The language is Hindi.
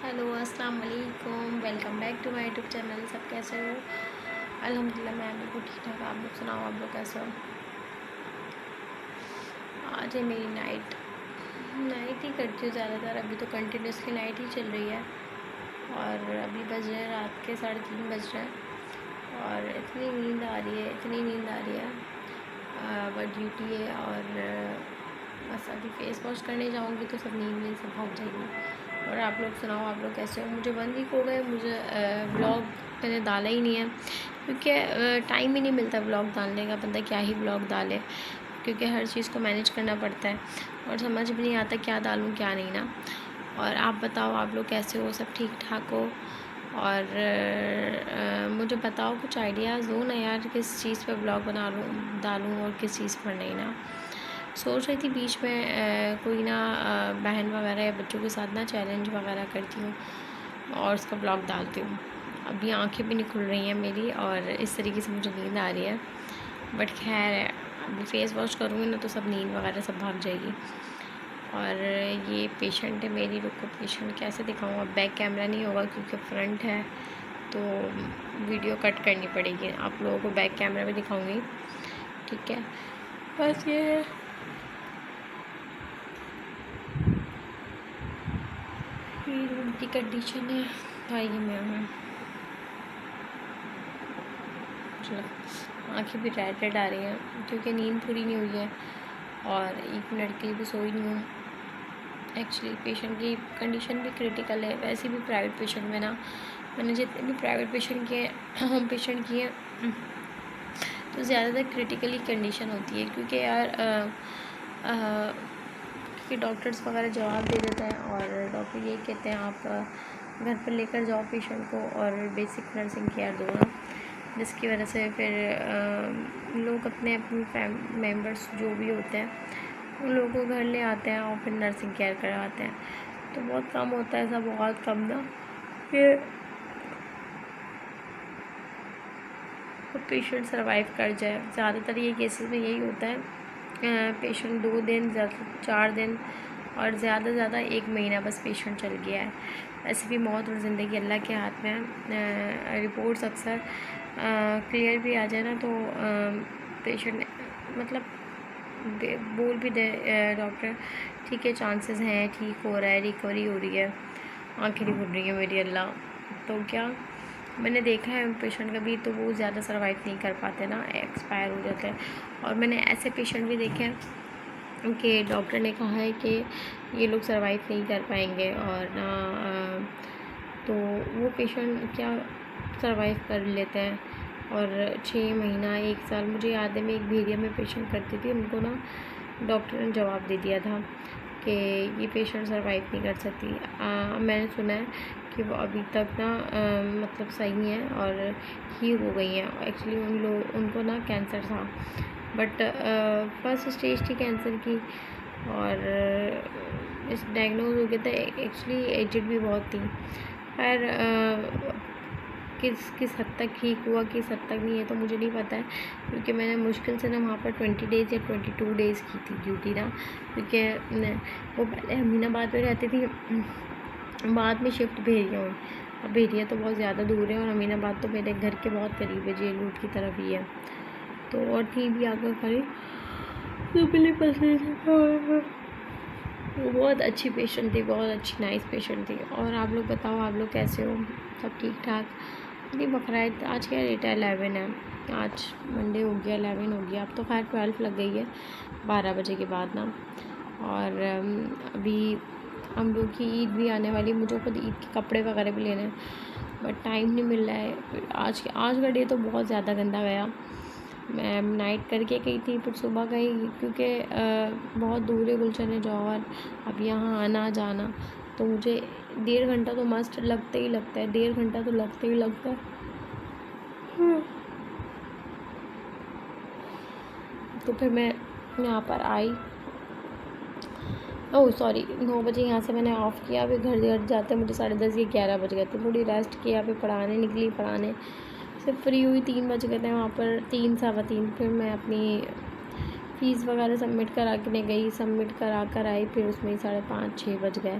हेलो अस्सलाम वालेकुम, welcome back to my YouTube channel. सब कैसे हो? अल्हम्दुलिल्लाह मैं बिल्कुल ठीक ठाक। आप लोग सुनाओ, आप लोग कैसे हो? आज है मेरी नाइट ही करती हूँ ज़्यादातर। अभी तो कंटिन्यूसली नाइट ही चल रही है और अभी बज रहे हैं रात के 3:30 बज रहे हैं और इतनी नींद आ रही है। बट ड्यूटी है और बस अभी फेस वॉश करने जाऊँगी तो सब नींद सब भाग जाएगी। और आप लोग सुनाओ, आप लोग कैसे हो? मुझे 1 वीक हो गए, मुझे ब्लॉग मैंने डाला ही नहीं है क्योंकि टाइम ही नहीं मिलता ब्लॉग डालने का। बंदा क्या ही ब्लॉग डाले, क्योंकि हर चीज़ को मैनेज करना पड़ता है और समझ भी नहीं आता क्या डालूँ क्या नहीं ना। और आप बताओ, आप लोग कैसे हो? सब ठीक ठाक हो? और मुझे बताओ, कुछ आइडियाज़ दो ना यार, किस चीज़ पर ब्लॉग बना लूँ डालूँ और किस चीज़ पर नहीं ना। सोच रही थी बीच में कोई ना बहन वगैरह या बच्चों के साथ ना चैलेंज वगैरह करती हूँ और उसका ब्लॉग डालती हूँ। अभी आंखें भी नहीं खुल रही हैं मेरी और इस तरीके से मुझे नींद आ रही है। बट खैर है, अभी फेस वॉश करूँगी ना तो सब नींद वगैरह सब भाग जाएगी। और ये पेशेंट है मेरी, रुको पेशेंट कैसे दिखाऊँ? अब बैक कैमरा नहीं होगा क्योंकि फ्रंट है तो वीडियो कट करनी पड़ेगी। आप लोगों को बैक कैमरा भी दिखाऊँगी, ठीक है? बस ये है, ये रूम की कंडीशन है भाई। मैं हूँ, चलो आँखें भी रेड आ रही हैं क्योंकि नींद पूरी नहीं हुई है और 1 मिनट के लिए भी सोई नहीं हूँ। एक्चुअली पेशेंट की कंडीशन भी क्रिटिकल है। वैसे भी प्राइवेट पेशेंट में ना, मैंने जितने भी प्राइवेट पेशेंट किए होम पेशेंट किए तो ज़्यादातर क्रिटिकली कंडीशन होती है क्योंकि यार कि डॉक्टर्स वगैरह जवाब दे देते हैं और डॉक्टर ये कहते हैं आप घर पर लेकर जाओ पेशेंट को और बेसिक नर्सिंग केयर दो ना, जिसकी वजह से फिर लोग अपने मेंबर्स जो भी होते हैं उन लोगों को घर ले आते हैं और फिर नर्सिंग केयर करवाते हैं। तो बहुत कम होता है ऐसा, बहुत कम ना, फिर पेशेंट सरवाइव कर जाए। ज़्यादातर ये केसेस में यही होता है, पेशेंट 2 दिन, 4 दिन और ज़्यादा से ज़्यादा 1 महीना बस पेशेंट चल गया है। ऐसे भी मौत और ज़िंदगी अल्लाह के हाथ में है। रिपोर्ट्स अक्सर क्लियर भी आ जाए ना तो पेशेंट मतलब बोल भी दे डॉक्टर, ठीक है चांसेस हैं, ठीक हो रहा है, रिकवरी हो रही है, आँखें नहीं खुल रही है मेरी अल्लाह। तो क्या मैंने देखा है पेशेंट का भी, तो वो ज़्यादा सर्वाइव नहीं कर पाते ना, एक्सपायर हो जाते हैं। और मैंने ऐसे पेशेंट भी देखे हैं कि डॉक्टर ने कहा है कि ये लोग सर्वाइव नहीं कर पाएंगे और ना तो वो पेशेंट क्या सर्वाइव कर लेते हैं और 6 महीना 1 साल। मुझे याद है मैं एक भेड़िया में पेशेंट करती थी, उनको ना डॉक्टर ने जवाब दे दिया था कि ये पेशेंट सर्वाइव नहीं कर सकती। मैंने सुना है कि वो अभी तक ना मतलब सही हैं और ही हो गई हैं। एक्चुअली उनको ना कैंसर था, बट फर्स्ट स्टेज थी कैंसर की और इस डायग्नोज हो गया था। एक्चुअली एजेड भी बहुत थी। खैर किस हद तक ठीक हुआ, किस हद तक नहीं है तो मुझे नहीं पता है क्योंकि मैंने मुश्किल से ना वहाँ पर 20 डेज़ या 22 डेज़ की थी ड्यूटी ना, क्योंकि वो पहले अमीनाबाद में रहती थी, बाद में शिफ्ट भेड़िया हुई। अब भेड़िया तो बहुत ज़्यादा दूर है और अमीनाबाद तो मेरे घर के बहुत करीब है, जेल रूट की तरफ ही है। तो और थी भी आकर खड़ी तो पहले पसंद, वो बहुत अच्छी पेशेंट थी, बहुत अच्छी नाइस पेशेंट थी। और आप लोग बताओ, आप लोग कैसे हो? सब ठीक ठाक? नहीं, बकरीद आज क्या डेट है? 11 है आज, मंडे हो गया, 11 हो गया। अब तो खैर 12 लग गई है 12 बजे के बाद ना। और अभी हम लोग की ईद भी आने वाली, मुझे खुद ईद के कपड़े वगैरह भी लेने हैं बट टाइम नहीं मिल रहा है। आज का डे तो बहुत ज़्यादा गंदा गया। मैं नाइट करके गई थी फिर सुबह गई क्योंकि बहुत दूर है गुलशन जौहर, अब यहाँ आना जाना तो मुझे 1.5 घंटा तो मस्ट लगता ही लगता है, 1.5 घंटा तो लगता ही लगता है। तो फिर मैं यहाँ पर आई, ओह सॉरी 9 बजे यहाँ से मैंने ऑफ़ किया। फिर घर जाते मुझे 10:30 या 11 बज गए थे। थोड़ी रेस्ट किया, फिर पढ़ाने निकली, पढ़ाने से फ्री हुई 3 बज गए थे वहाँ पर, 3 सवा 3। फिर मैं अपनी फ़ीस वगैरह सबमिट करा के गई, सबमिट करा कर आई, फिर उसमें ही 5:30 6 बज गए।